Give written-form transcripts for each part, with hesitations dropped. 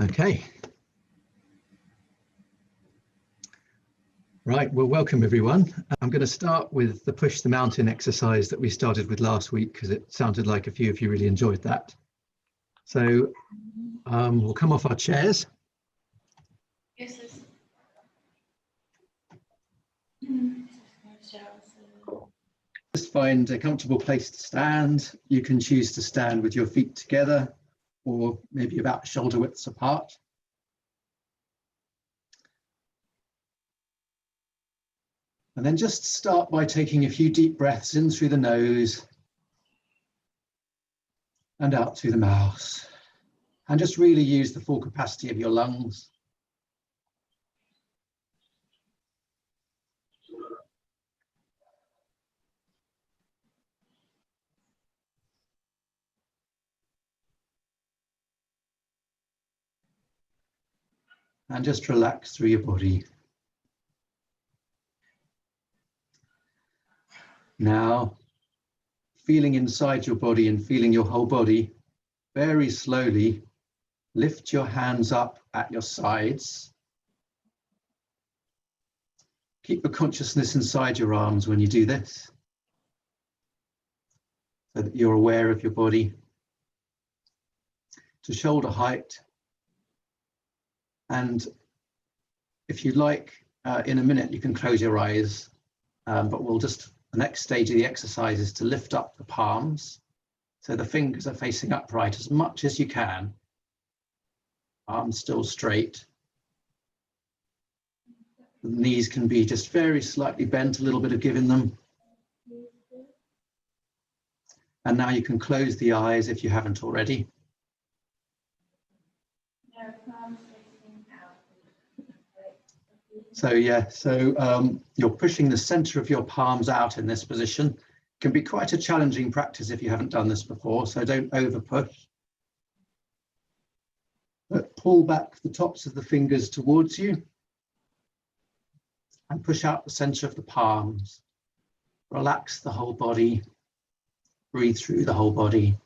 Okay. Right, well, welcome everyone. I'm going to start with the push the mountain exercise that we started with last week because it sounded like a few of you really enjoyed that. So we'll come off our chairs. Yes. Just find a comfortable place to stand. You can choose to stand with your feet together or maybe about shoulder widths apart. And then just start by taking a few deep breaths in through the nose and out through the mouth. And just really use the full capacity of your lungs. And just relax through your body. Now, feeling inside your body and feeling your whole body, very slowly lift your hands up at your sides. Keep the consciousness inside your arms when you do this, so that you're aware of your body. To shoulder height. And if you like, in a minute, you can close your eyes, but the next stage of the exercise is to lift up the palms. So the fingers are facing upright as much as you can. Arms still straight. The knees can be just very slightly bent, a little bit of give in them. And now you can close the eyes if you haven't already. So you're pushing the center of your palms out in this position. It can be quite a challenging practice if you haven't done this before, so don't over push. But pull back the tops of the fingers towards you and push out the center of the palms. Relax the whole body, breathe through the whole body.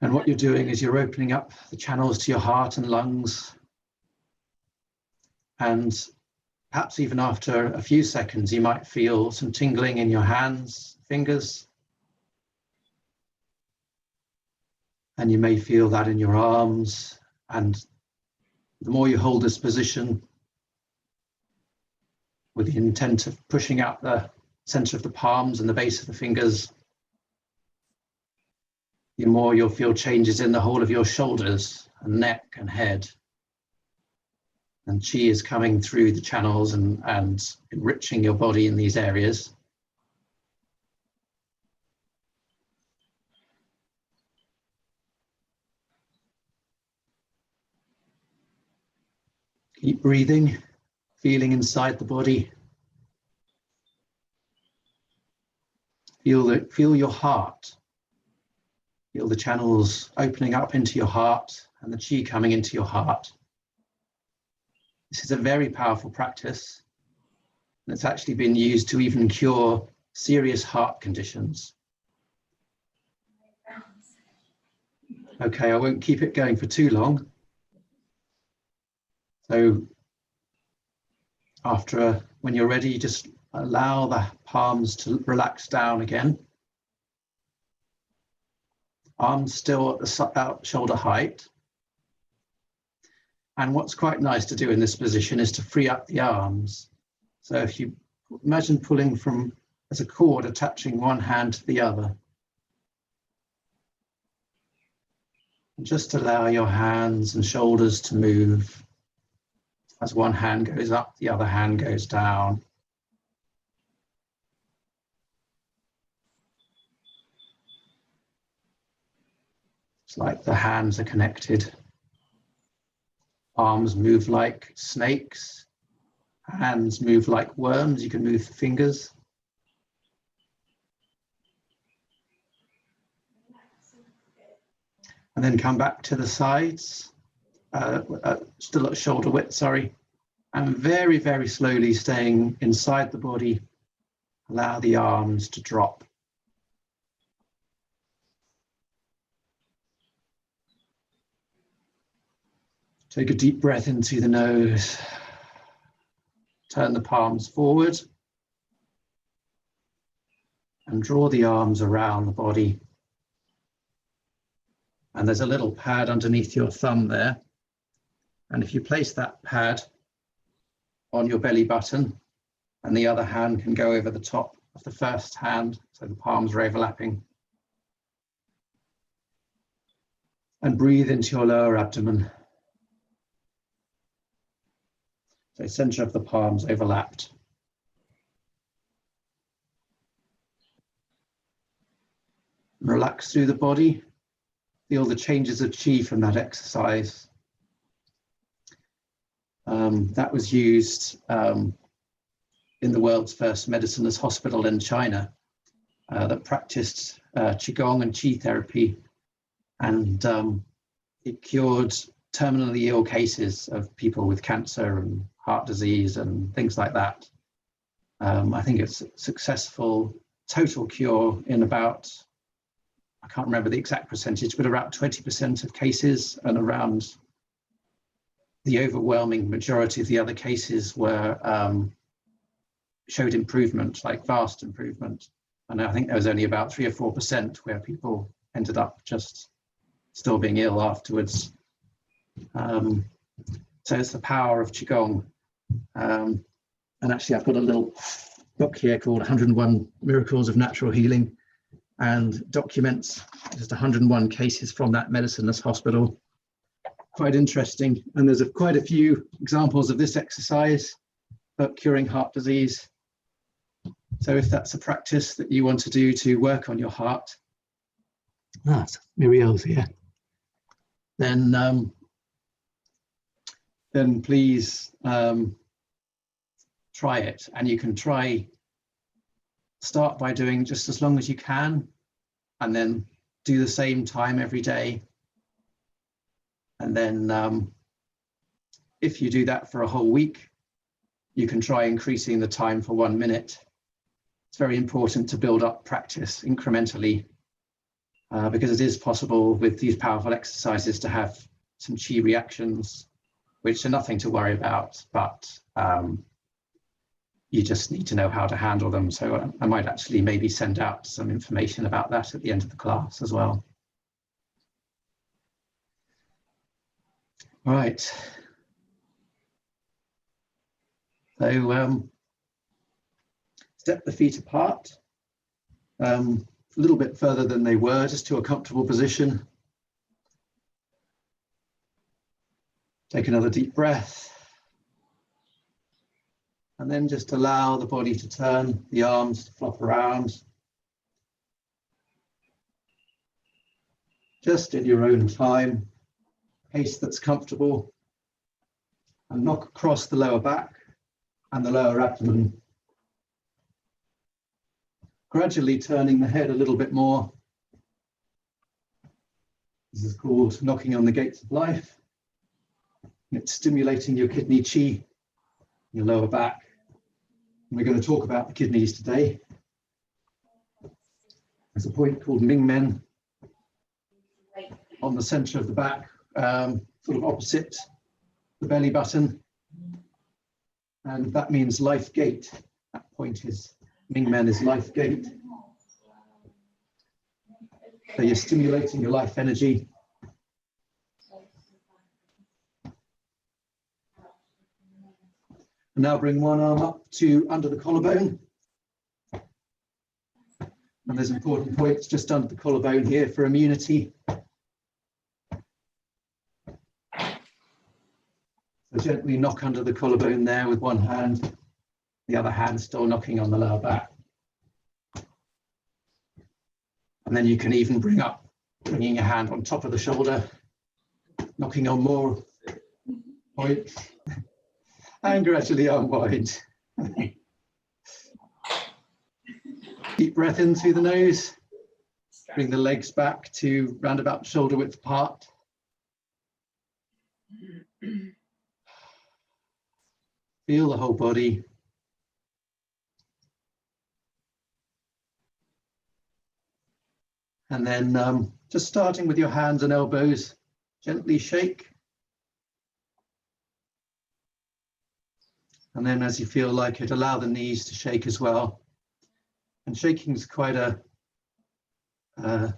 And what you're doing is you're opening up the channels to your heart and lungs. And perhaps even after a few seconds, you might feel some tingling in your hands, fingers. And you may feel that in your arms. And the more you hold this position with the intent of pushing out the center of the palms and the base of the fingers, the more you'll feel changes in the whole of your shoulders and neck and head. And Qi is coming through the channels and enriching your body in these areas. Keep breathing, feeling inside the body. Feel your heart. Feel the channels opening up into your heart and the Qi coming into your heart. This is a very powerful practice. And it's actually been used to even cure serious heart conditions. Okay, I won't keep it going for too long. So when you're ready, just allow the palms to relax down again. Arms still at the shoulder height. And what's quite nice to do in this position is to free up the arms. So if you imagine pulling as a cord attaching one hand to the other. And just allow your hands and shoulders to move. As one hand goes up, the other hand goes down. It's like the hands are connected. Arms move like snakes. Hands move like worms. You can move the fingers. And then come back to the sides. Still at shoulder width, sorry. And very, very slowly staying inside the body. Allow the arms to drop. Take a deep breath into the nose. Turn the palms forward and draw the arms around the body. And there's a little pad underneath your thumb there. And if you place that pad on your belly button, and the other hand can go over the top of the first hand, so the palms are overlapping. And breathe into your lower abdomen. So center of the palms overlapped. Relax through the body. Feel the changes of qi from that exercise. That was used in the world's first medicineless hospital in China that practiced Qigong and Qi therapy. And it cured terminally ill cases of people with cancer and heart disease and things like that. I think it's a successful total cure in about, I can't remember the exact percentage, but around 20% of cases, and around the overwhelming majority of the other cases were showed improvement, like vast improvement. And I think there was only about 3 or 4% where people ended up just still being ill afterwards. So it's the power of Qigong. And actually I've got a little book here called 101 Miracles of Natural Healing, and documents just 101 cases from that medicineless hospital. Quite interesting. And there's quite a few examples of this exercise for curing heart disease. So if that's a practice that you want to do to work on your heart, Muriel's here, then please try it. And you can start by doing just as long as you can, and then do the same time every day. And then if you do that for a whole week, you can try increasing the time for 1 minute. It's very important to build up practice incrementally, because it is possible with these powerful exercises to have some qi reactions, which are nothing to worry about, but you just need to know how to handle them. So I might actually maybe send out some information about that at the end of the class as well. Right. So step the feet apart, a little bit further than they were, just to a comfortable position. Take another deep breath. And then just allow the body to turn, the arms to flop around. Just in your own time, pace that's comfortable. And knock across the lower back and the lower abdomen. Gradually turning the head a little bit more. This is called knocking on the gates of life. It's stimulating your kidney qi, your lower back. And we're going to talk about the kidneys today. There's a point called Mingmen on the center of the back, sort of opposite the belly button. And that means life gate. That point is, Mingmen is life gate. So you're stimulating your life energy. And now bring one arm up to under the collarbone. And there's important points just under the collarbone here for immunity. So gently knock under the collarbone there with one hand, the other hand still knocking on the lower back. And then you can even bringing your hand on top of the shoulder, knocking on more points, and gradually unwind. Deep breath in through the nose. Bring the legs back to round about shoulder width apart. Feel the whole body. And then just starting with your hands and elbows, gently shake And then as you feel like it, allow the knees to shake as well. And shaking is quite a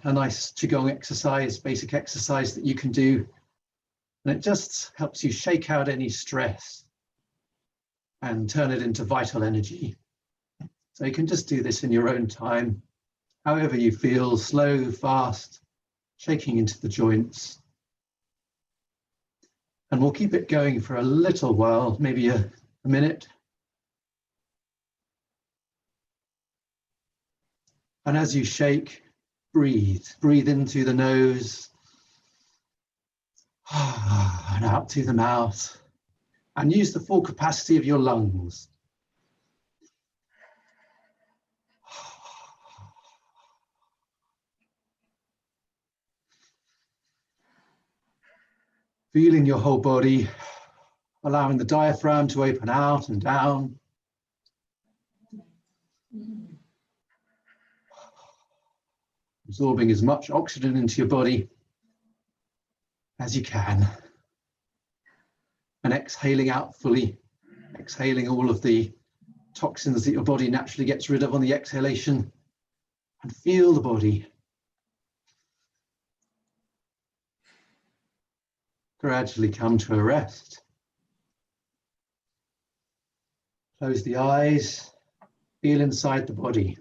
nice Qigong exercise, basic exercise that you can do. And it just helps you shake out any stress and turn it into vital energy. So you can just do this in your own time, however you feel, slow, fast, shaking into the joints. And we'll keep it going for a little while, maybe a minute. And as you shake, breathe. Breathe into the nose and out through the mouth. And use the full capacity of your lungs. Feeling your whole body, allowing the diaphragm to open out and down. Absorbing as much oxygen into your body as you can. And exhaling out fully, exhaling all of the toxins that your body naturally gets rid of on the exhalation. And feel the body gradually come to a rest. Close the eyes, feel inside the body.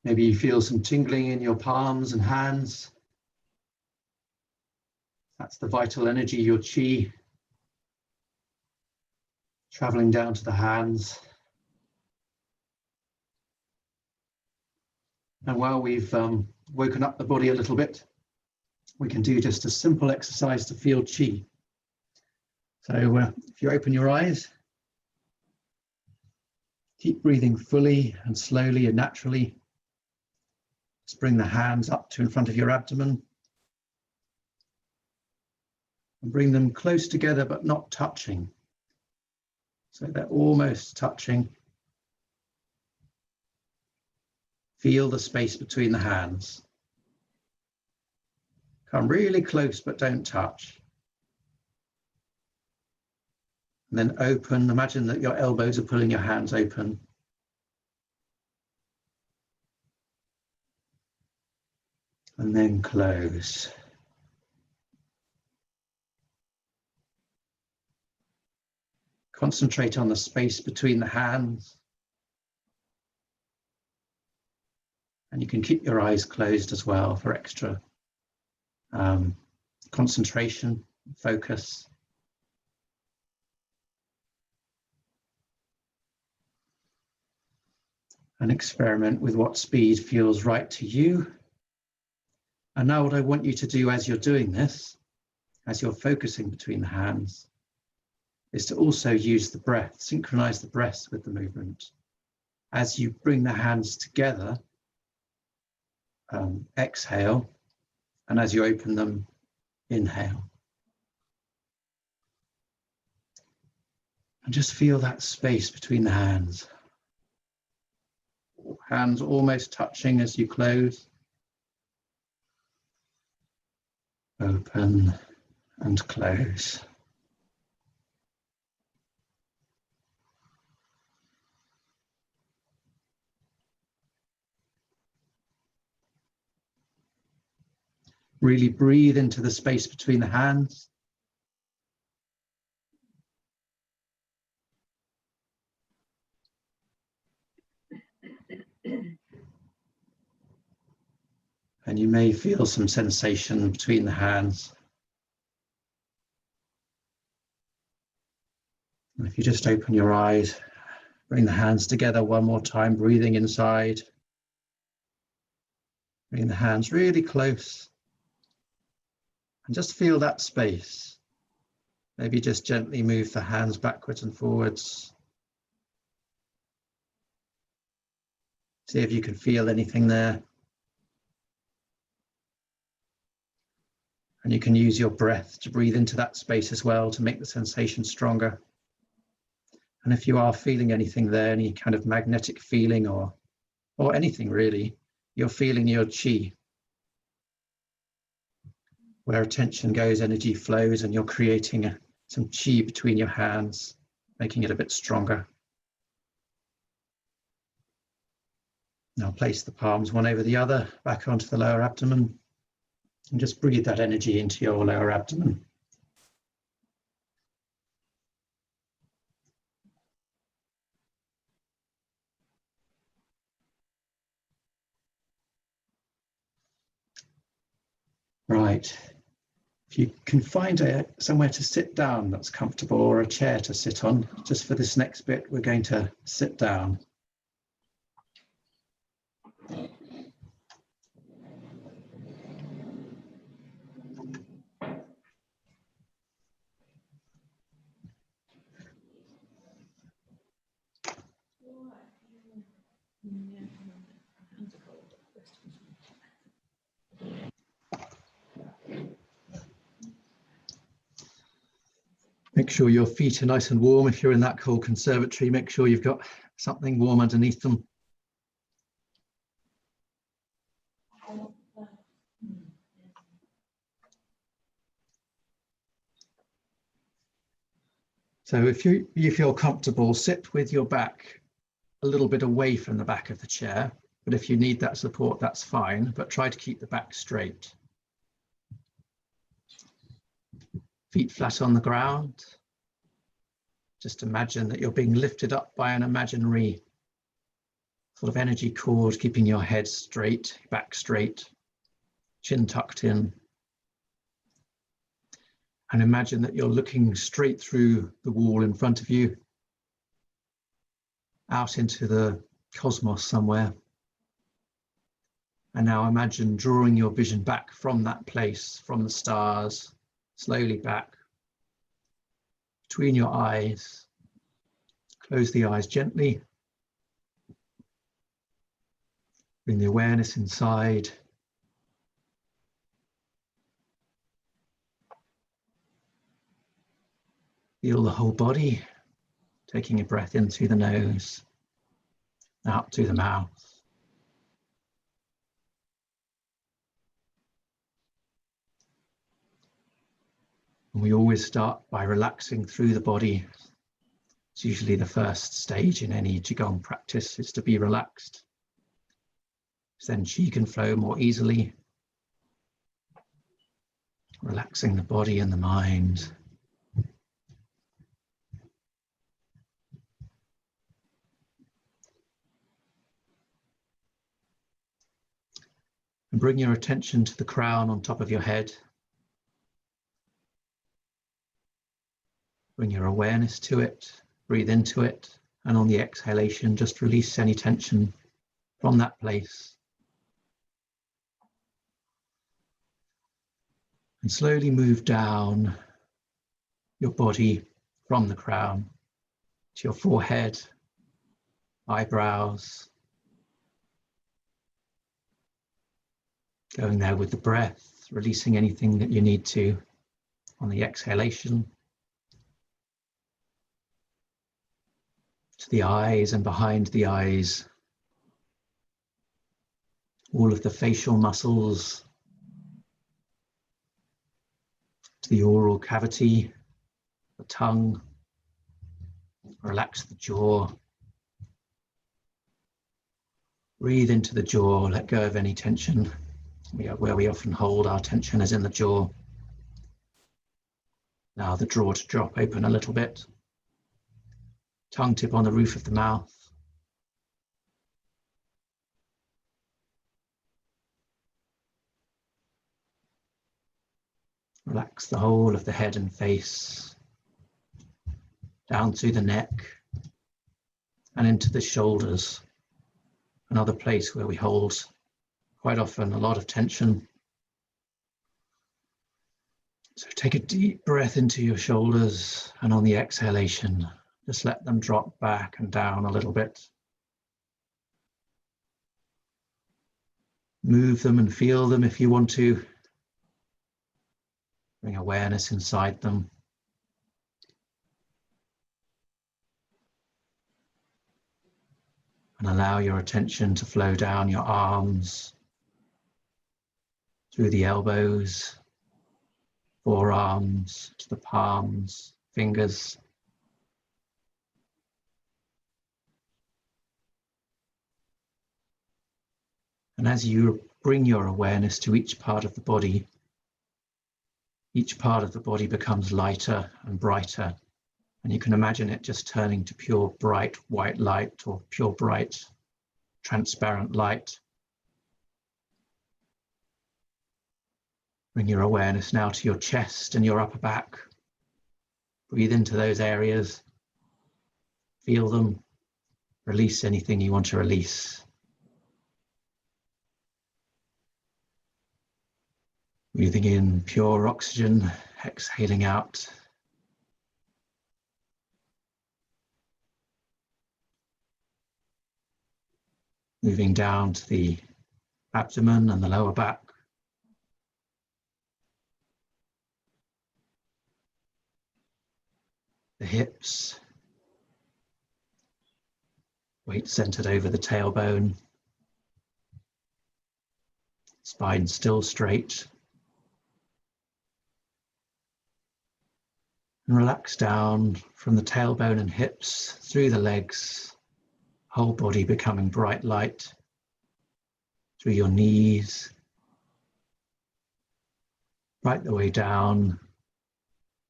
Maybe you feel some tingling in your palms and hands. That's the vital energy, your Qi, traveling down to the hands. And while we've woken up the body a little bit, we can do just a simple exercise to feel Qi. So if you open your eyes, keep breathing fully and slowly and naturally. Just bring the hands up to in front of your abdomen. And bring them close together but not touching. So they're almost touching. Feel the space between the hands. Come really close but don't touch. And then open, imagine that your elbows are pulling your hands open. And then close. Concentrate on the space between the hands. And you can keep your eyes closed as well for extra concentration, focus. And experiment with what speed feels right to you. And now what I want you to do as you're doing this, as you're focusing between the hands, is to also use the breath, synchronize the breath with the movement. As you bring the hands together, exhale, and as you open them, inhale. And just feel that space between the hands. Hands almost touching as you close. Open and close. Really breathe into the space between the hands. And you may feel some sensation between the hands. And if you just open your eyes, bring the hands together one more time, breathing inside. Bring the hands really close. And just feel that space. Maybe just gently move the hands backwards and forwards. See if you can feel anything there. And you can use your breath to breathe into that space as well to make the sensation stronger. And if you are feeling anything there, any kind of magnetic feeling or anything really, you're feeling your Qi. Where attention goes, energy flows, and you're creating some qi between your hands, making it a bit stronger. Now place the palms one over the other, back onto the lower abdomen, and just breathe that energy into your lower abdomen. Right. If you can find somewhere to sit down that's comfortable, or a chair to sit on, just for this next bit, we're going to sit down. Make sure your feet are nice and warm. If you're in that cold conservatory, make sure you've got something warm underneath them. So if you feel comfortable, sit with your back a little bit away from the back of the chair. But if you need that support, that's fine. But try to keep the back straight. Feet flat on the ground. Just imagine that you're being lifted up by an imaginary sort of energy cord, keeping your head straight, back straight, chin tucked in. And imagine that you're looking straight through the wall in front of you, out into the cosmos somewhere. And now imagine drawing your vision back from that place, from the stars, slowly back, between your eyes. Close the eyes gently. Bring the awareness inside. Feel the whole body, taking a breath in through the nose, out through the mouth. And we always start by relaxing through the body. It's usually the first stage in any Qigong practice, is to be relaxed. Then Qi can flow more easily. Relaxing the body and the mind. And bring your attention to the crown on top of your head. Bring your awareness to it, breathe into it, and on the exhalation, just release any tension from that place. And slowly move down your body from the crown to your forehead, eyebrows. Going there with the breath, releasing anything that you need to on the exhalation. To the eyes and behind the eyes. All of the facial muscles. To the oral cavity, the tongue. Relax the jaw. Breathe into the jaw, let go of any tension. Where we often hold our tension is in the jaw. Now the jaw to drop open a little bit. Tongue tip on the roof of the mouth. Relax the whole of the head and face, down through the neck and into the shoulders, another place where we hold quite often a lot of tension. So take a deep breath into your shoulders, and on the exhalation, just let them drop back and down a little bit. Move them and feel them if you want to. Bring awareness inside them. And allow your attention to flow down your arms, through the elbows, forearms, to the palms, fingers. And as you bring your awareness to each part of the body becomes lighter and brighter. And you can imagine it just turning to pure bright white light or pure bright transparent light. Bring your awareness now to your chest and your upper back. Breathe into those areas. Feel them. Release anything you want to release. Breathing in pure oxygen, exhaling out. Moving down to the abdomen and the lower back. The hips. Weight centered over the tailbone. Spine still straight. And relax down from the tailbone and hips through the legs, whole body becoming bright light, through your knees, right the way down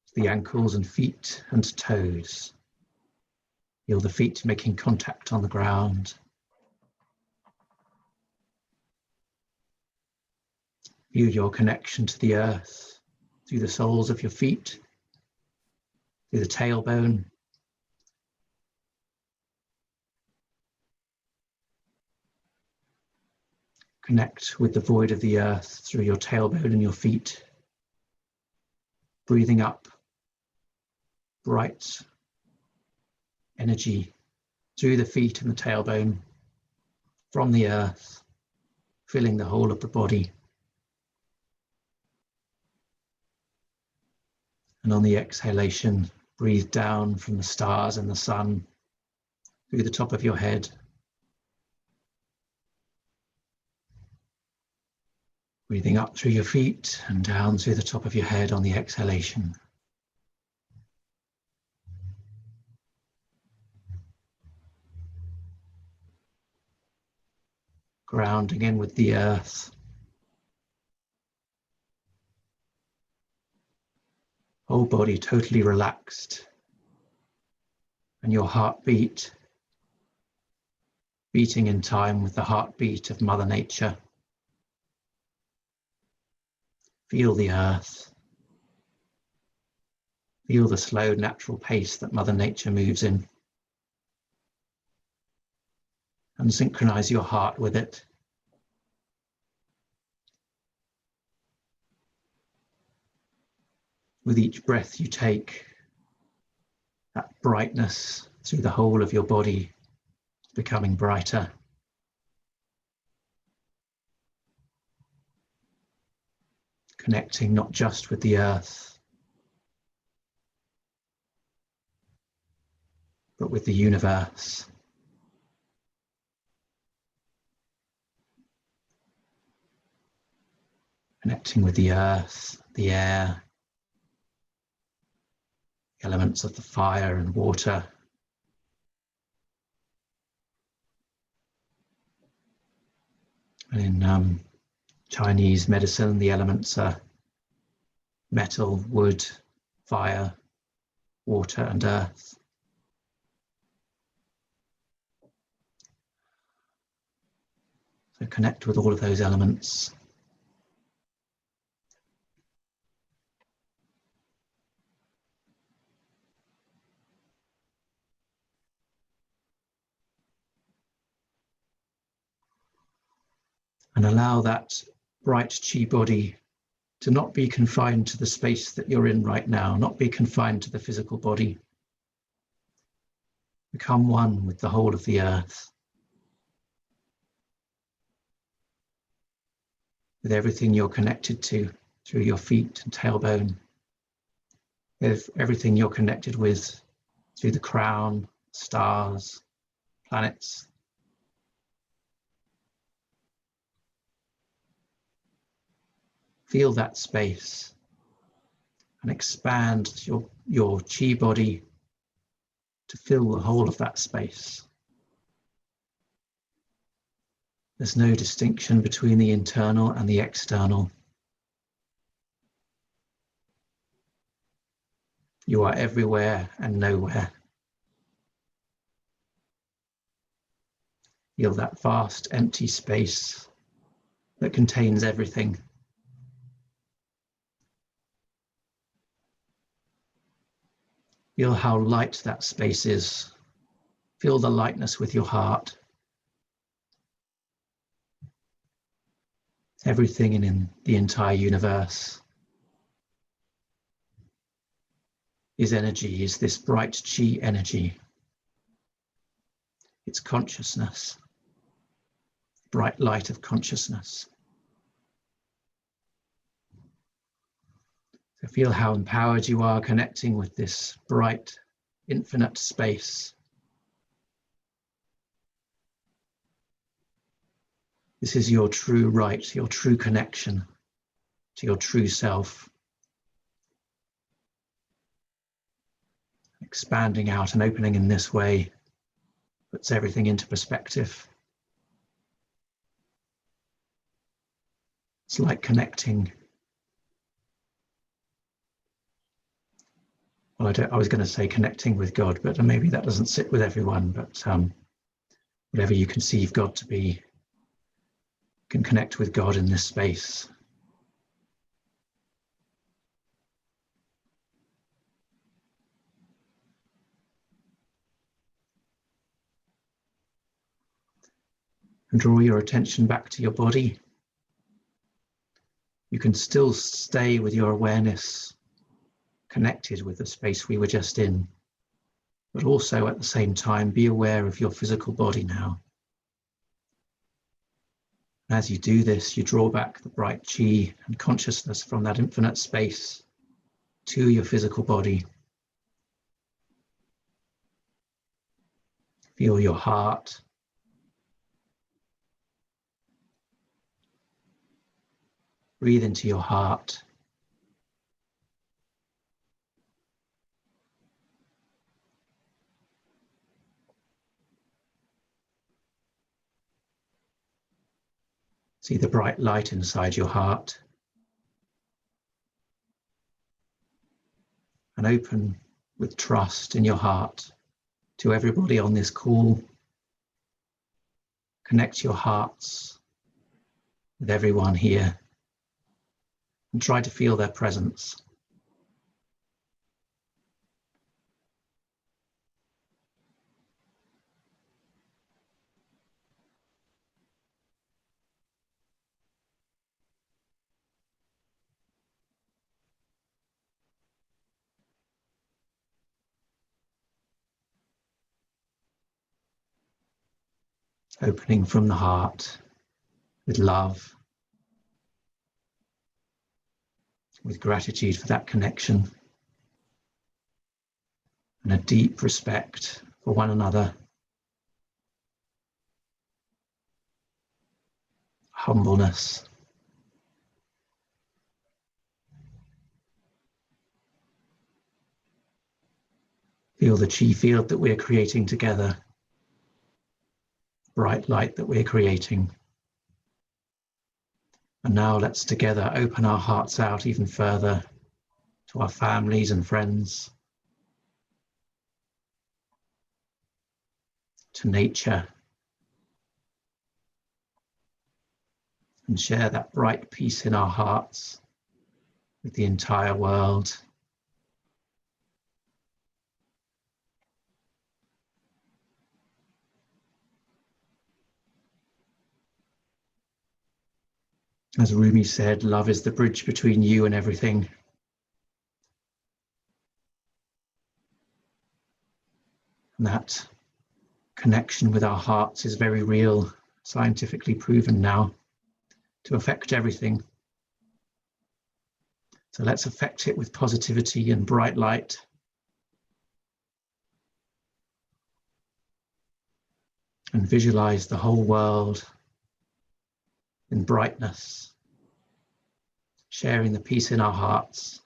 to the ankles and feet and toes. Feel the feet making contact on the ground. Feel your connection to the earth through the soles of your feet, through the tailbone. Connect with the void of the earth through your tailbone and your feet. Breathing up bright energy through the feet and the tailbone, from the earth, filling the whole of the body. And on the exhalation, breathe down from the stars and the sun through the top of your head. Breathing up through your feet and down through the top of your head on the exhalation. Grounding in with the earth. Whole body totally relaxed. And your heartbeat beating in time with the heartbeat of Mother Nature. Feel the earth. Feel the slow, natural pace that Mother Nature moves in. And synchronize your heart with it. With each breath you take, that brightness through the whole of your body is becoming brighter. Connecting not just with the earth, but with the universe. Connecting with the earth, the air, the elements of the fire and water. And in Chinese medicine, the elements are metal, wood, fire, water, and earth. So connect with all of those elements. And allow that bright Qi body to not be confined to the space that you're in right now, not be confined to the physical body. Become one with the whole of the earth, with everything you're connected to through your feet and tailbone, with everything you're connected with through the crown, stars, planets. Feel that space and expand your Qi body to fill the whole of that space. There's no distinction between the internal and the external. You are everywhere and nowhere. Feel that vast empty space that contains everything. Feel how light that space is. Feel the lightness with your heart. Everything in the entire universe is energy, is this bright Qi energy. It's consciousness, bright light of consciousness. So feel how empowered you are connecting with this bright, infinite space. This is your true right, your true connection to your true self. Expanding out and opening in this way puts everything into perspective. It's like connecting. Well, I was going to say connecting with God, but maybe that doesn't sit with everyone, but whatever you conceive God to be, can connect with God in this space. And draw your attention back to your body. You can still stay with your awareness connected with the space we were just in, but also at the same time be aware of your physical body now. As you do this, you draw back the bright Qi and consciousness from that infinite space to your physical body. Feel your heart. Breathe into your heart. See the bright light inside your heart. And open with trust in your heart to everybody on this call. Connect your hearts with everyone here and try to feel their presence. Opening from the heart with love, with gratitude for that connection, and a deep respect for one another, humbleness. Feel the Qi field that we're creating together. Bright light that we're creating. And now let's together open our hearts out even further to our families and friends, to nature, and share that bright peace in our hearts with the entire world. As Rumi said, love is the bridge between you and everything. And that connection with our hearts is very real, scientifically proven now, to affect everything. So let's affect it with positivity and bright light. And visualize the whole world in brightness, sharing the peace in our hearts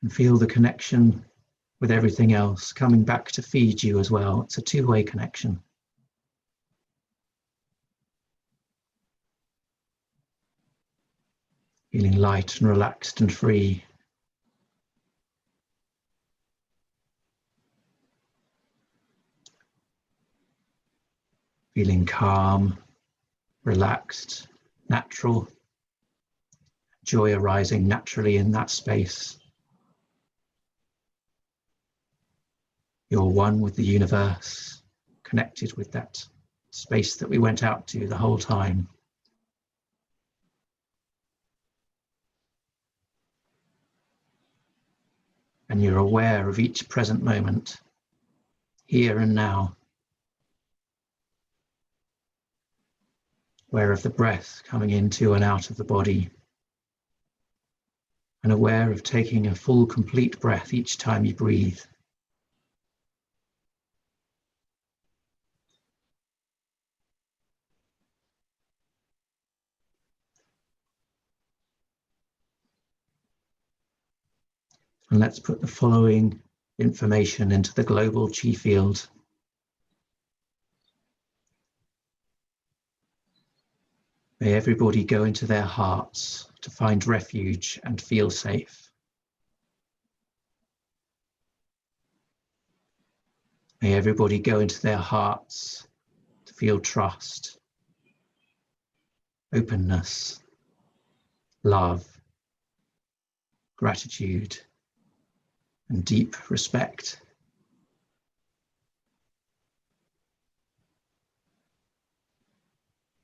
And feel the connection with everything else coming back to feed you as well. It's a two-way connection. Feeling light and relaxed and free. Feeling calm, relaxed, natural. Joy arising naturally in that space. You're one with the universe, connected with that space that we went out to the whole time. And you're aware of each present moment, here and now. Aware of the breath coming into and out of the body. And aware of taking a full, complete breath each time you breathe. And let's put the following information into the global Qi field. May everybody go into their hearts to find refuge and feel safe. May everybody go into their hearts to feel trust, openness, love, gratitude, and deep respect.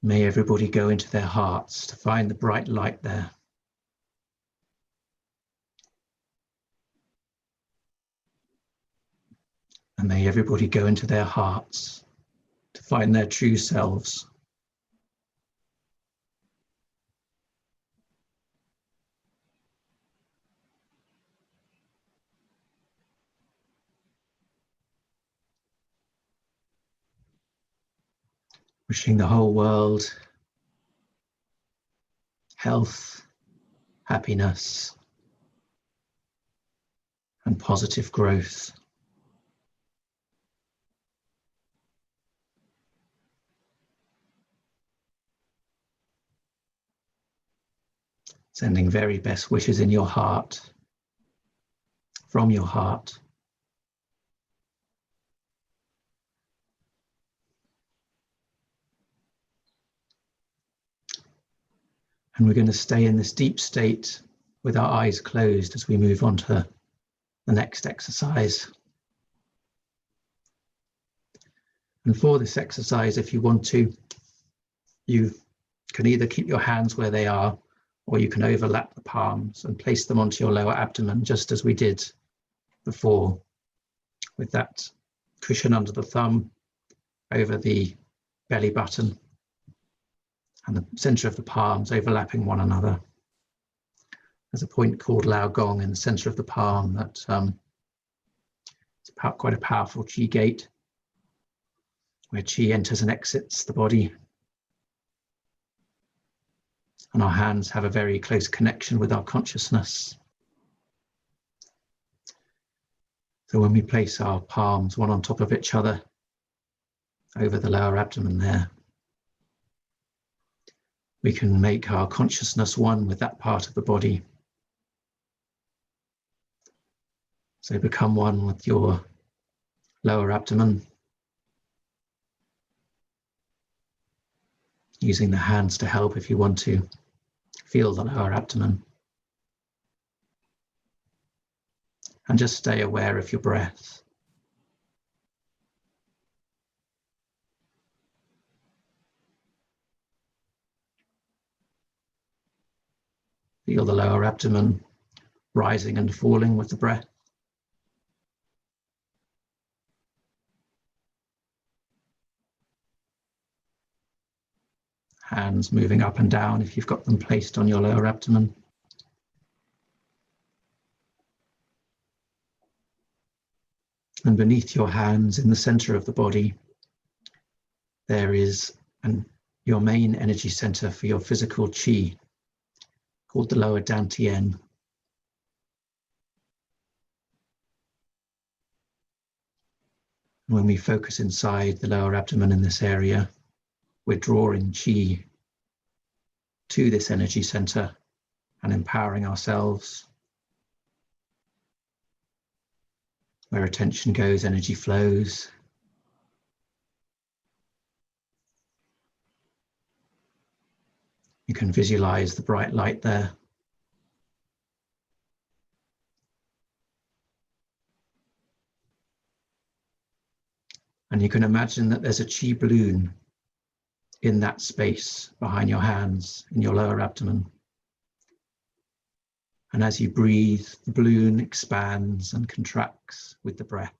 May everybody go into their hearts to find the bright light there. And may everybody go into their hearts to find their true selves. Wishing the whole world health, happiness, and positive growth. Sending very best wishes in your heart, from your heart. And we're going to stay in this deep state with our eyes closed as we move on to the next exercise. And for this exercise, if you want to, you can either keep your hands where they are, or you can overlap the palms and place them onto your lower abdomen, just as we did before, with that cushion under the thumb over the belly button and the center of the palms overlapping one another. There's a point called Lao Gong in the center of the palm that it's quite a powerful Qi gate, where Qi enters and exits the body. And our hands have a very close connection with our consciousness. So when we place our palms one on top of each other over the lower abdomen there, we can make our consciousness one with that part of the body. So become one with your lower abdomen, using the hands to help if you want to. Feel the lower abdomen. And just stay aware of your breath. Feel the lower abdomen rising and falling with the breath. Hands moving up and down if you've got them placed on your lower abdomen. And beneath your hands, in the center of the body, there is your main energy center for your physical Qi, called the lower Dantian. And when we focus inside the lower abdomen in this area, we're drawing Qi to this energy center and empowering ourselves. Where attention goes, energy flows. You can visualize the bright light there. And you can imagine that there's a Qi balloon in that space behind your hands, in your lower abdomen. And as you breathe, the balloon expands and contracts with the breath.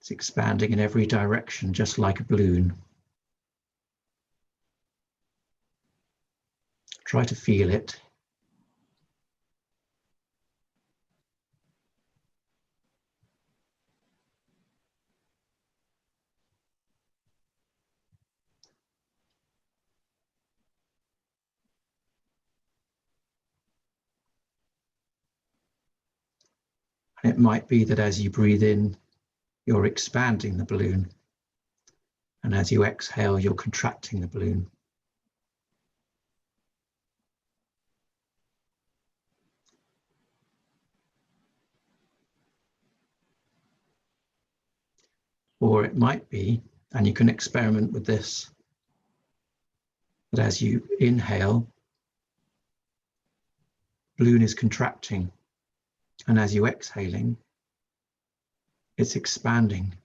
It's expanding in every direction, just like a balloon. Try to feel it. And it might be that as you breathe in, you're expanding the balloon. And as you exhale, you're contracting the balloon. Or it might be, and you can experiment with this, that as you inhale, the balloon is contracting. And as you're exhaling, it's expanding.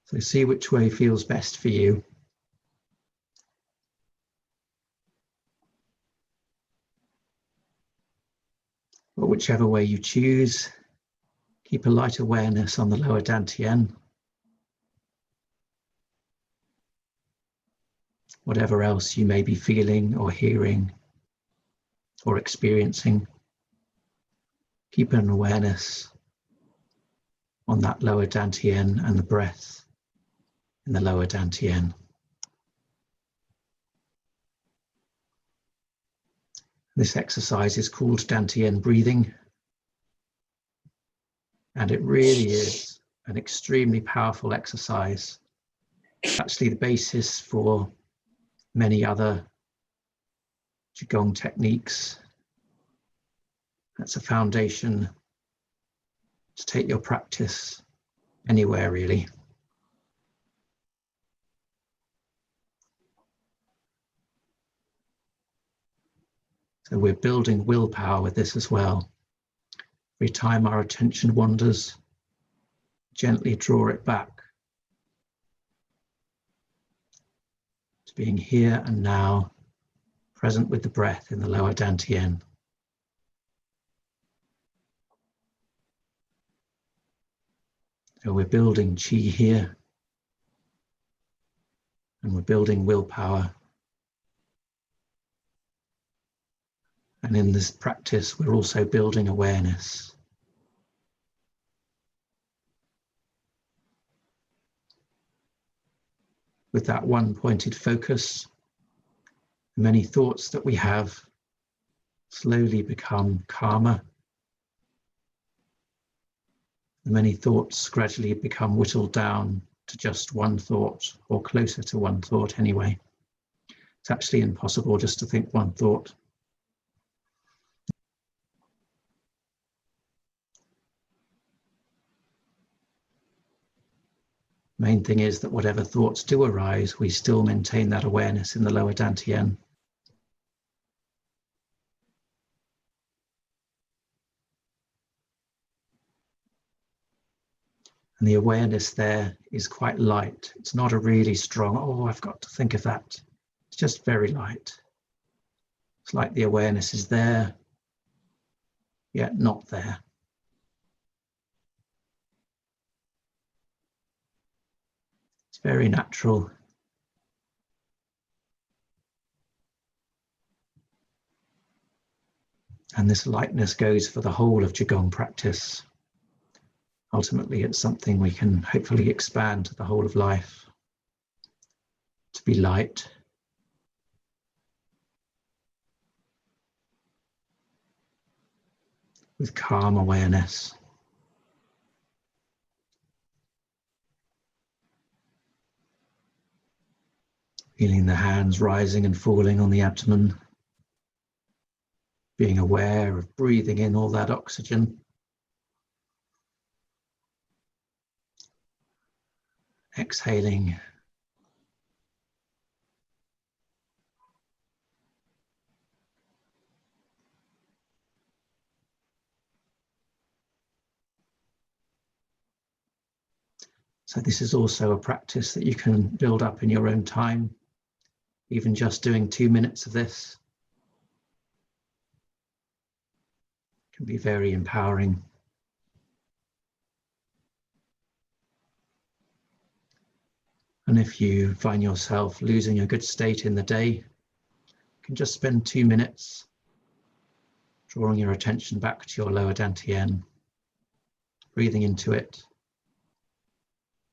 So see which way feels best for you. But whichever way you choose, keep a light awareness on the lower Dantian. Whatever else you may be feeling or hearing or experiencing, keep an awareness on that lower Dantian and the breath in the lower Dantian. This exercise is called Dantian breathing, and it really is an extremely powerful exercise. It's actually the basis for many other Qigong techniques. That's a foundation to take your practice anywhere, really. So we're building willpower with this as well. Every time our attention wanders, gently draw it back to being here and now, present with the breath in the lower Dantian. So we're building Qi here, and we're building willpower. And in this practice, we're also building awareness. With that one pointed focus, many thoughts that we have slowly become calmer. Many thoughts gradually become whittled down to just one thought, or closer to one thought anyway. It's actually impossible just to think one thought. Main thing is that whatever thoughts do arise, we still maintain that awareness in the lower Dantian. And the awareness there is quite light. It's not a really strong, oh, I've got to think of that. It's just very light. It's like the awareness is there, yet not there. It's very natural. And this lightness goes for the whole of Qigong practice. Ultimately, it's something we can hopefully expand to the whole of life. To be light. With calm awareness. Feeling the hands rising and falling on the abdomen. Being aware of breathing in all that oxygen. Exhaling. So this is also a practice that you can build up in your own time. Even just doing 2 minutes of this can be very empowering. And if you find yourself losing a good state in the day, you can just spend 2 minutes drawing your attention back to your lower Dantian, breathing into it.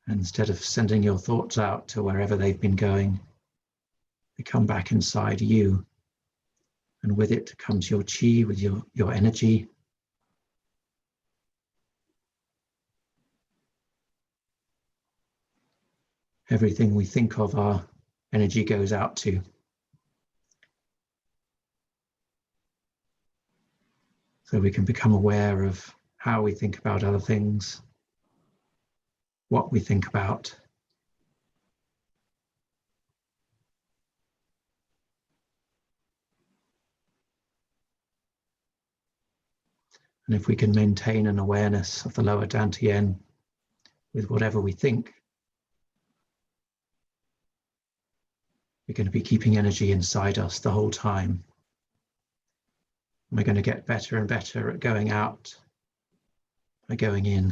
And instead of sending your thoughts out to wherever they've been going, they come back inside you. And with it comes your Qi, with your energy. Everything we think of, our energy goes out to. So we can become aware of how we think about other things, what we think about. And if we can maintain an awareness of the lower Dantian with whatever we think, we're going to be keeping energy inside us the whole time. And we're going to get better and better at going out by going in.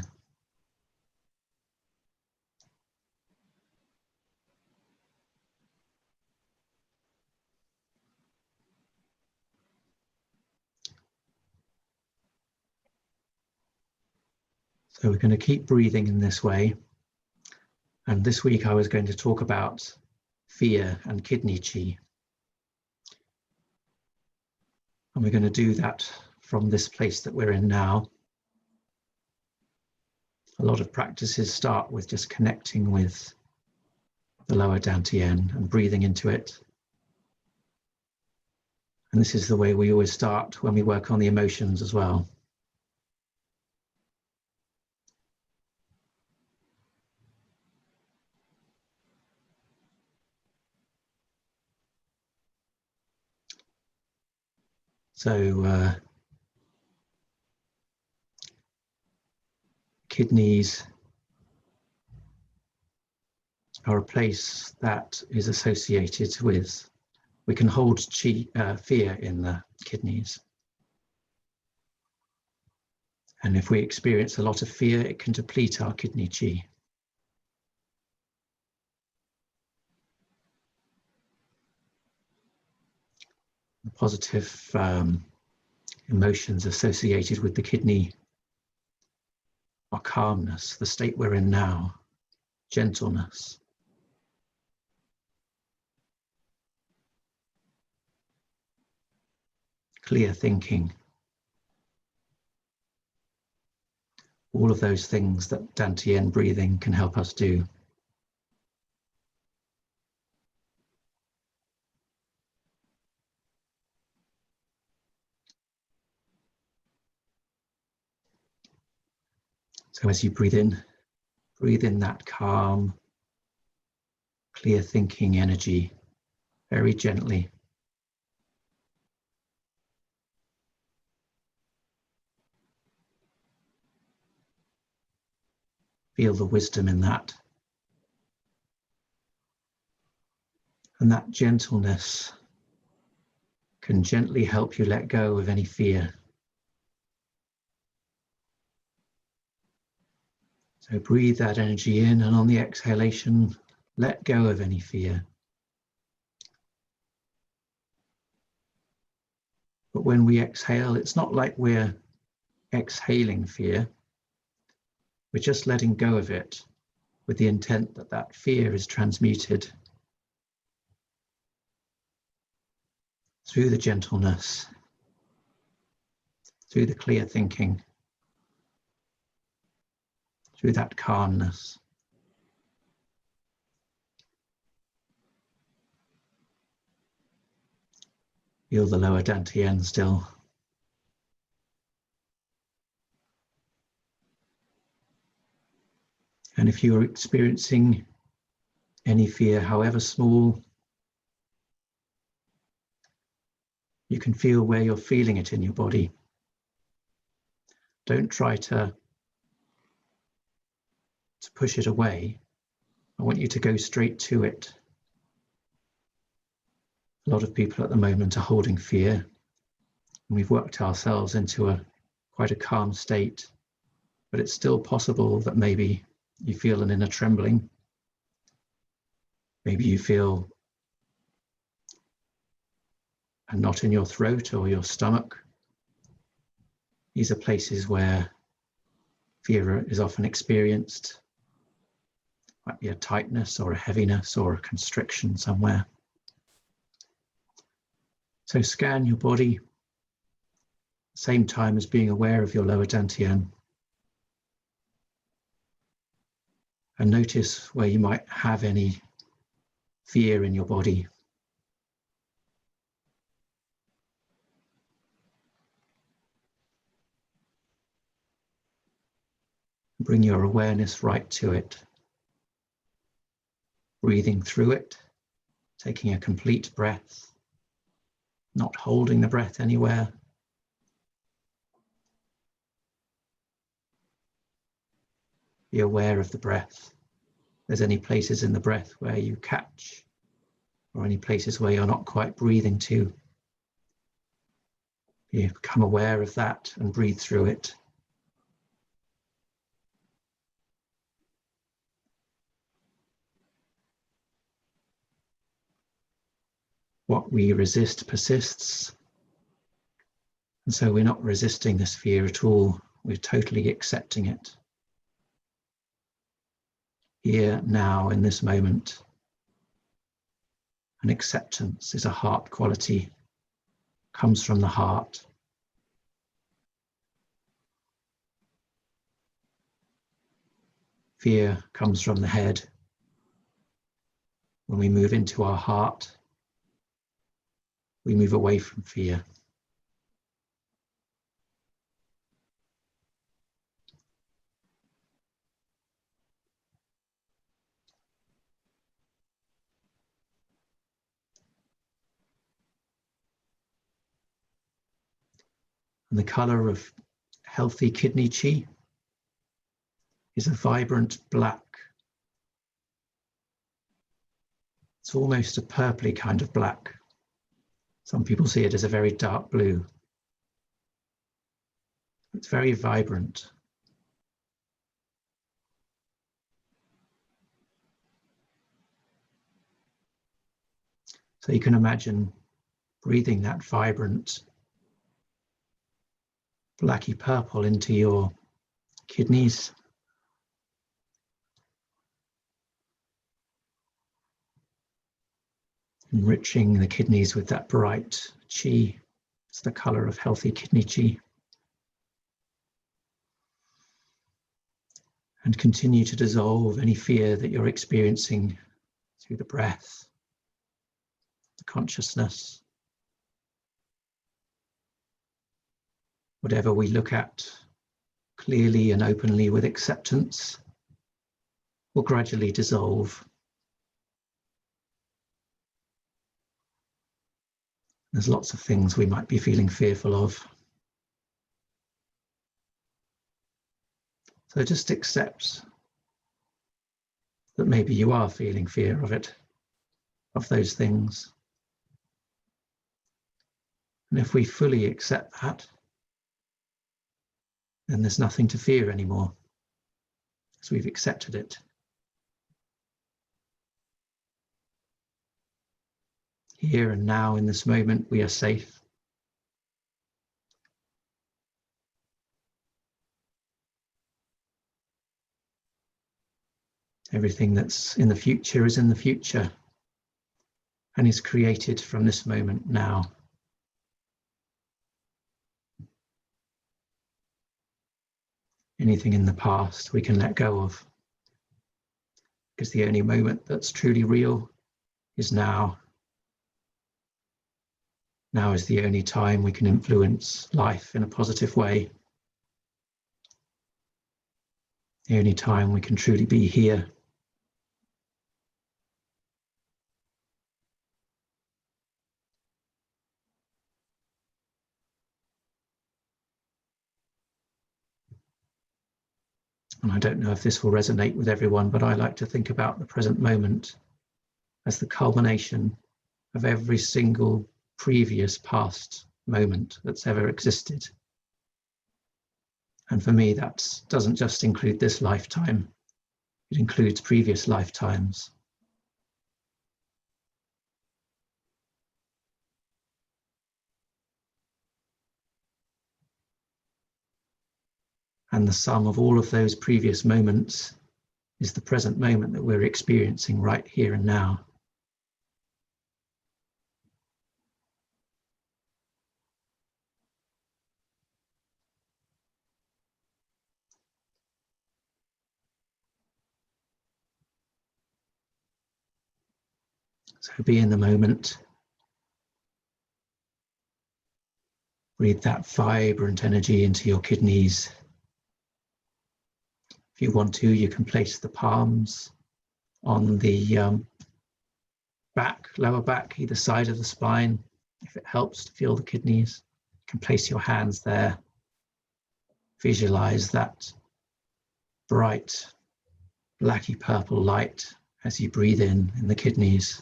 So we're going to keep breathing in this way. And this week I was going to talk about fear and kidney Qi. And we're going to do that from this place that we're in now. A lot of practices start with just connecting with the lower Dantian and breathing into it. And this is the way we always start when we work on the emotions as well. So kidneys are a place that is associated with, we can hold Qi, fear in the kidneys. And if we experience a lot of fear, it can deplete our kidney Qi. The positive emotions associated with the kidney are calmness, the state we're in now, gentleness, clear thinking, all of those things that Dantian breathing can help us do. So as you breathe in that calm, clear thinking energy, very gently. Feel the wisdom in that. And that gentleness can gently help you let go of any fear. So breathe that energy in, and on the exhalation, let go of any fear. But when we exhale, it's not like we're exhaling fear. We're just letting go of it with the intent that that fear is transmuted through the gentleness, through the clear thinking, through that calmness. Feel the lower Dantian still. And if you're experiencing any fear, however small, you can feel where you're feeling it in your body. Don't try to push it away. I want you to go straight to it. A lot of people at the moment are holding fear, and we've worked ourselves into quite a calm state, but it's still possible that maybe you feel an inner trembling. Maybe you feel a knot in your throat or your stomach. These are places where fear is often experienced. Might be a tightness or a heaviness or a constriction somewhere. So scan your body, same time as being aware of your lower Dantian. And notice where you might have any fear in your body. Bring your awareness right to it. Breathing through it, taking a complete breath, not holding the breath anywhere. Be aware of the breath. If there's any places in the breath where you catch, or any places where you're not quite breathing to, you become aware of that and breathe through it. What we resist persists. And so we're not resisting this fear at all. We're totally accepting it. Here, now, in this moment. And acceptance is a heart quality, comes from the heart. Fear comes from the head. When we move into our heart, we move away from fear. And the color of healthy kidney Qi is a vibrant black. It's almost a purpley kind of black. Some people see it as a very dark blue. It's very vibrant. So you can imagine breathing that vibrant blacky purple into your kidneys. Enriching the kidneys with that bright Qi. It's the color of healthy kidney Qi. And continue to dissolve any fear that you're experiencing through the breath, the consciousness. Whatever we look at clearly and openly with acceptance will gradually dissolve. There's lots of things we might be feeling fearful of. So just accept that maybe you are feeling fear of it, of those things. And if we fully accept that, then there's nothing to fear anymore, as we've accepted it. Here and now in this moment, we are safe. Everything that's in the future is in the future and is created from this moment now. Anything in the past we can let go of, because the only moment that's truly real is now. Now is the only time we can influence life in a positive way. The only time we can truly be here. And I don't know if this will resonate with everyone, but I like to think about the present moment as the culmination of every single previous past moment that's ever existed. And for me, that doesn't just include this lifetime, it includes previous lifetimes. And the sum of all of those previous moments is the present moment that we're experiencing right here and now. So be in the moment. Breathe that vibrant energy into your kidneys. If you want to, you can place the palms on the back, lower back, either side of the spine. If it helps to feel the kidneys, you can place your hands there. Visualize that bright, blacky purple light as you breathe in the kidneys.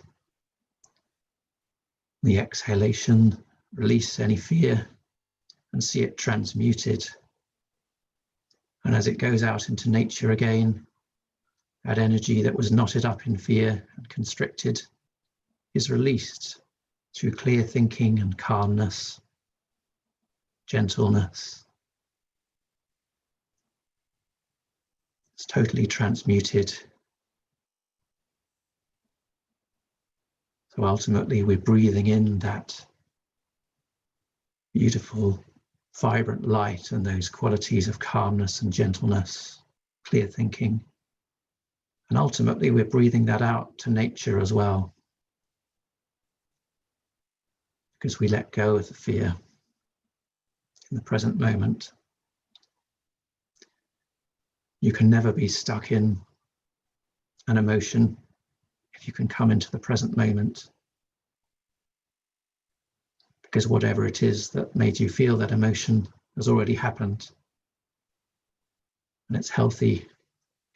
The exhalation, release any fear and see it transmuted. And as it goes out into nature again, that energy that was knotted up in fear and constricted is released through clear thinking and calmness, gentleness. It's totally transmuted. So ultimately, we're breathing in that beautiful, vibrant light and those qualities of calmness and gentleness, clear thinking. And ultimately, we're breathing that out to nature as well, because we let go of the fear in the present moment. You can never be stuck in an emotion if you can come into the present moment, because whatever it is that made you feel that emotion has already happened, and it's healthy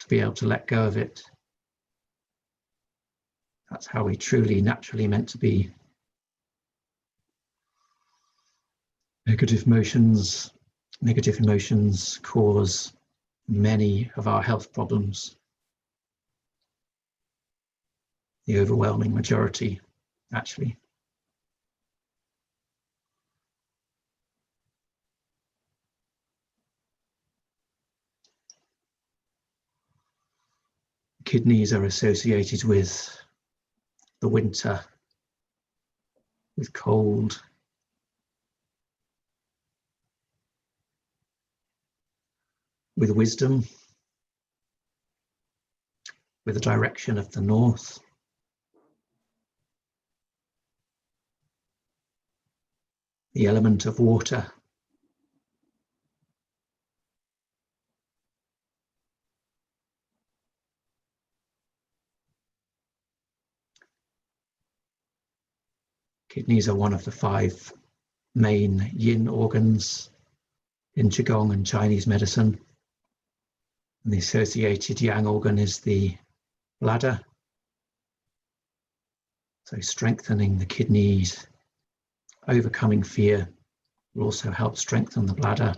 to be able to let go of it. That's how we truly, naturally meant to be. Negative emotions cause many of our health problems. The overwhelming majority, actually. Kidneys are associated with the winter, with cold, with wisdom, with the direction of the north. The element of water. Kidneys are one of the 5 main yin organs in Qigong and Chinese medicine. And the associated yang organ is the bladder. So strengthening the kidneys, overcoming fear will also help strengthen the bladder.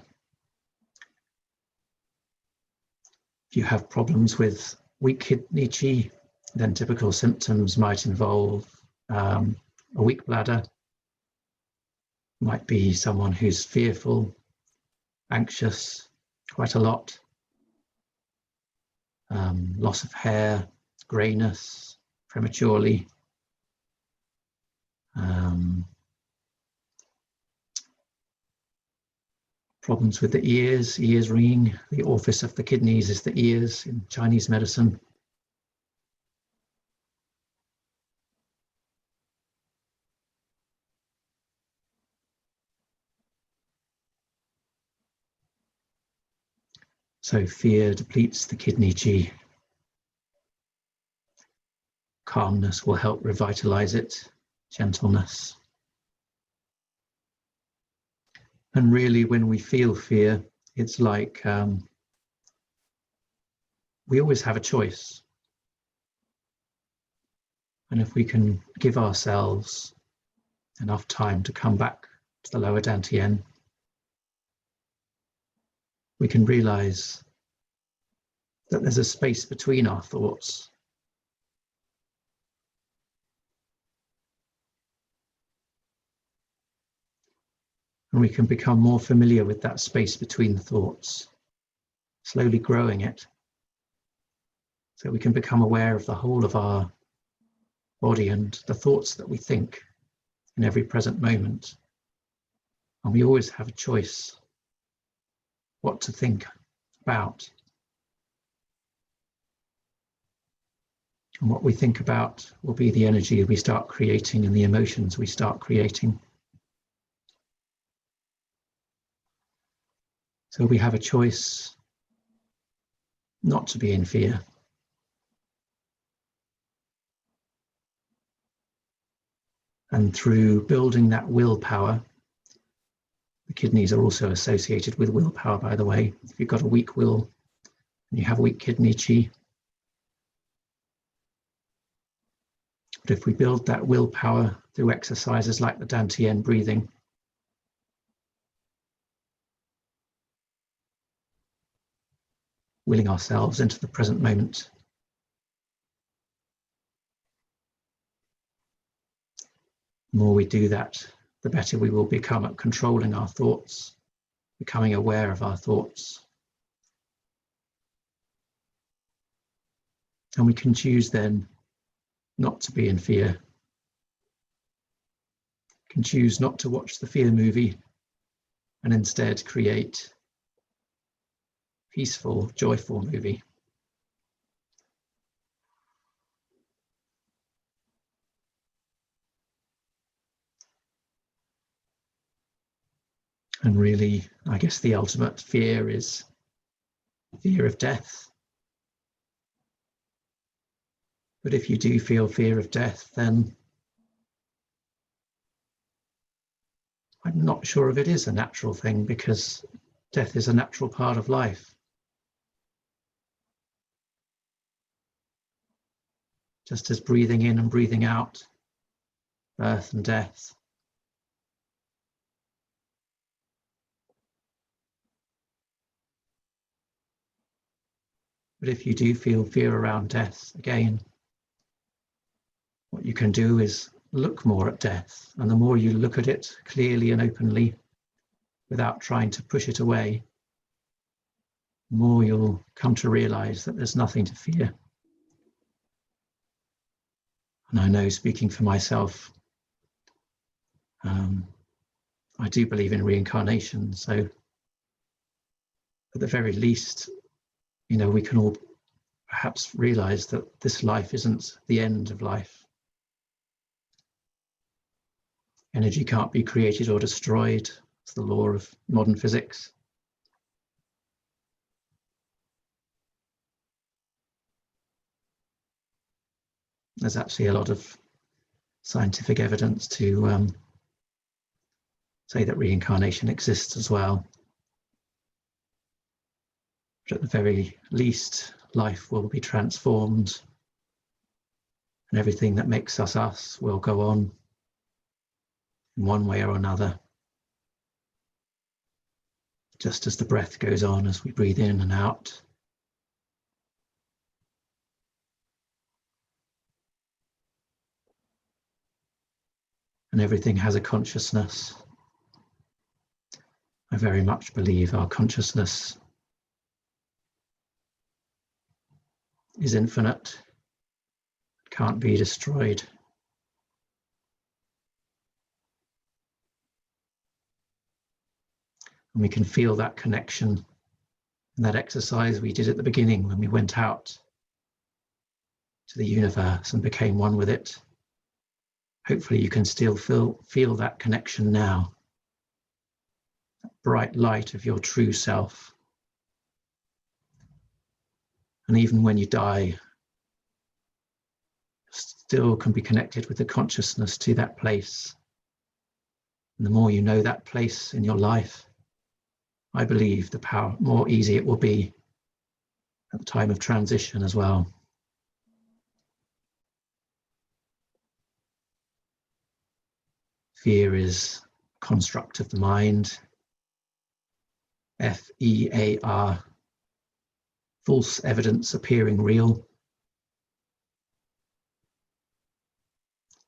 If you have problems with weak kidney qi, then typical symptoms might involve a weak bladder. Might be someone who's fearful, anxious, quite a lot. loss of hair, greyness prematurely, problems with the ears ringing. The orifice of the kidneys is the ears in Chinese medicine. So fear depletes the kidney qi. Calmness will help revitalize it, gentleness. And really, when we feel fear, it's like we always have a choice. And if we can give ourselves enough time to come back to the lower Dantian, we can realize that there's a space between our thoughts. And we can become more familiar with that space between the thoughts, slowly growing it. So we can become aware of the whole of our body and the thoughts that we think in every present moment. And we always have a choice what to think about. And what we think about will be the energy we start creating and the emotions we start creating. So we have a choice not to be in fear. And through building that willpower, the kidneys are also associated with willpower, by the way. If you've got a weak will and you have weak kidney qi. But if we build that willpower through exercises like the Dantian breathing, willing ourselves into the present moment, the more we do that, the better we will become at controlling our thoughts, becoming aware of our thoughts. And we can choose then not to be in fear. We can choose not to watch the fear movie and instead create a peaceful, joyful movie. And really, I guess the ultimate fear is fear of death. But if you do feel fear of death, then I'm not sure if it is a natural thing, because death is a natural part of life. Just as breathing in and breathing out, birth and death. But if you do feel fear around death, again, what you can do is look more at death. And the more you look at it clearly and openly, without trying to push it away, the more you'll come to realize that there's nothing to fear. And I know, speaking for myself, I do believe in reincarnation. So at the very least, we can all perhaps realize that this life isn't the end of life. Energy can't be created or destroyed. It's the law of modern physics. There's actually a lot of scientific evidence to say that reincarnation exists as well. But at the very least, life will be transformed, and everything that makes us us will go on in one way or another, just as the breath goes on as we breathe in and out. And everything has a consciousness. I very much believe our consciousness is infinite, can't be destroyed. And we can feel that connection in that exercise we did at the beginning when we went out to the universe and became one with it. Hopefully you can still feel that connection now, that bright light of your true self. And even when you die, still can be connected with the consciousness to that place. And the more you know that place in your life, I believe the more easy it will be at the time of transition as well. Fear is a construct of the mind. F-E-A-R, false evidence appearing real.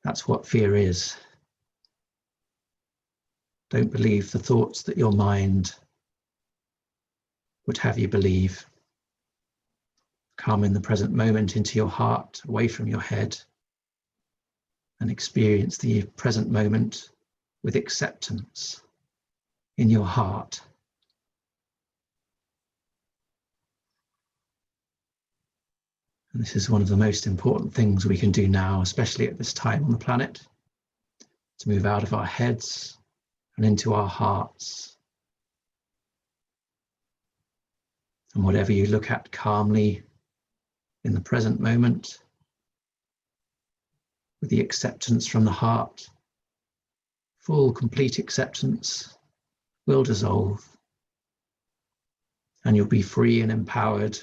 That's what fear is. Don't believe the thoughts that your mind would have you believe. Come in the present moment into your heart, away from your head, and experience the present moment with acceptance in your heart. And this is one of the most important things we can do now, especially at this time on the planet, to move out of our heads and into our hearts. And whatever you look at calmly in the present moment, with the acceptance from the heart, full, complete acceptance will dissolve, and you'll be free and empowered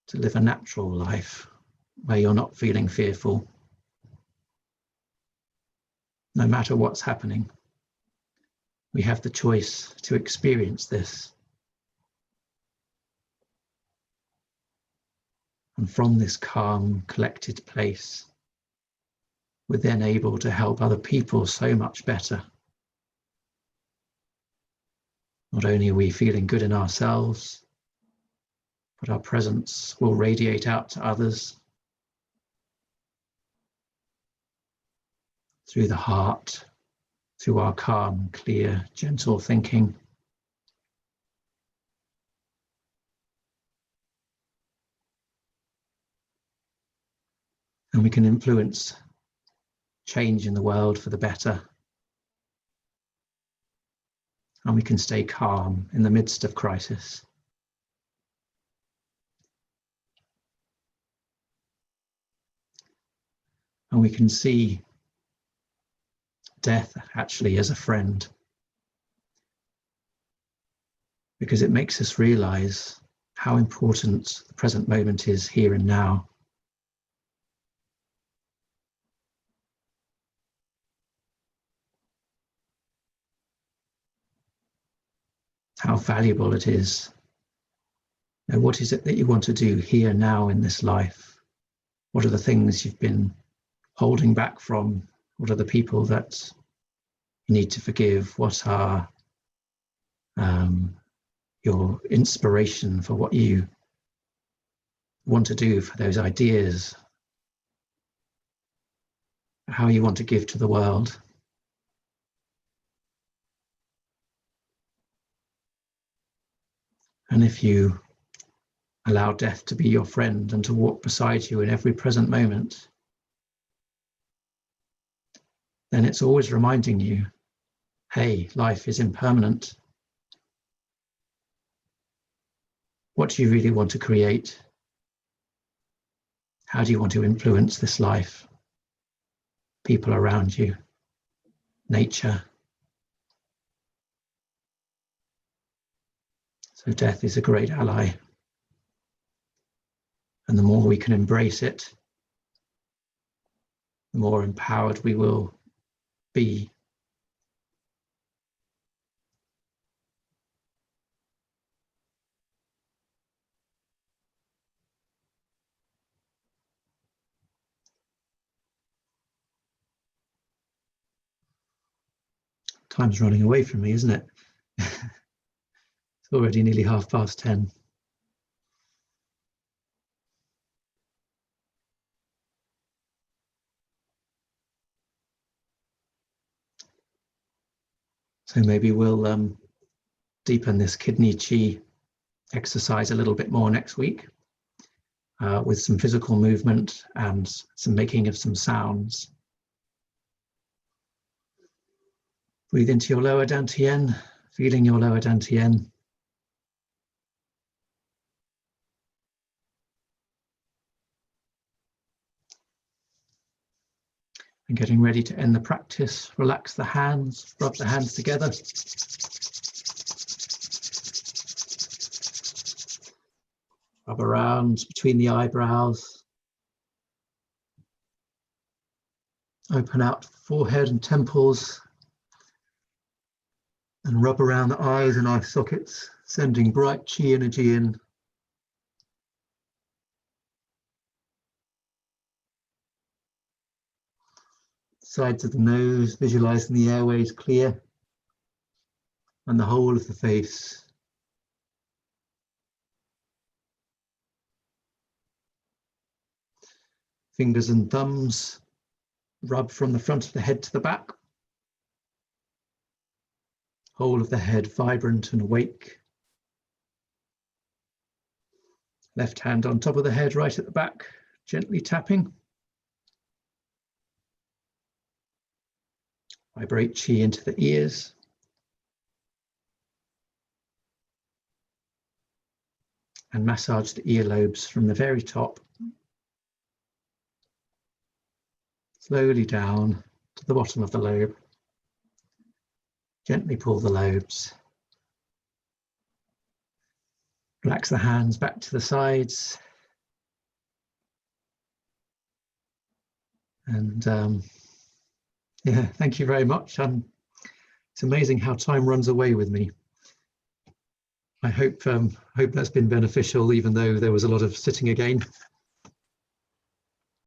to live a natural life where you're not feeling fearful, no matter what's happening. We have the choice to experience this. And from this calm, collected place, we're then able to help other people so much better. Not only are we feeling good in ourselves, but our presence will radiate out to others through the heart, through our calm, clear, gentle thinking. And we can influence change in the world for the better. And we can stay calm in the midst of crisis. And we can see death actually as a friend, because it makes us realize how important the present moment is here and now. How valuable it is. Now, what is it that you want to do here now in this life? What are the things you've been holding back from? What are the people that you need to forgive? What are your inspiration for what you want to do, for those ideas? How you want to give to the world? And if you allow death to be your friend and to walk beside you in every present moment, then it's always reminding you, hey, life is impermanent. What do you really want to create? How do you want to influence this life? People around you, nature. So death is a great ally. And the more we can embrace it, the more empowered we will be. Time's running away from me, isn't it? It's already nearly 10:30. So maybe we'll deepen this kidney Qi exercise a little bit more next week with some physical movement and some making of some sounds. Breathe into your lower Dantian, feeling your lower Dantian. And getting ready to end the practice, relax the hands, rub the hands together. Rub around between the eyebrows. Open out forehead and temples. And rub around the eyes and eye sockets, sending bright Qi energy in. Sides of the nose, visualizing the airways clear. And the whole of the face. Fingers and thumbs rub from the front of the head to the back. Whole of the head vibrant and awake. Left hand on top of the head, right at the back, gently tapping. Vibrate Qi into the ears. And massage the earlobes from the very top. Slowly down to the bottom of the lobe. Gently pull the lobes. Relax the hands back to the sides. And yeah, thank you very much. It's amazing how time runs away with me. I hope that's been beneficial, even though there was a lot of sitting again.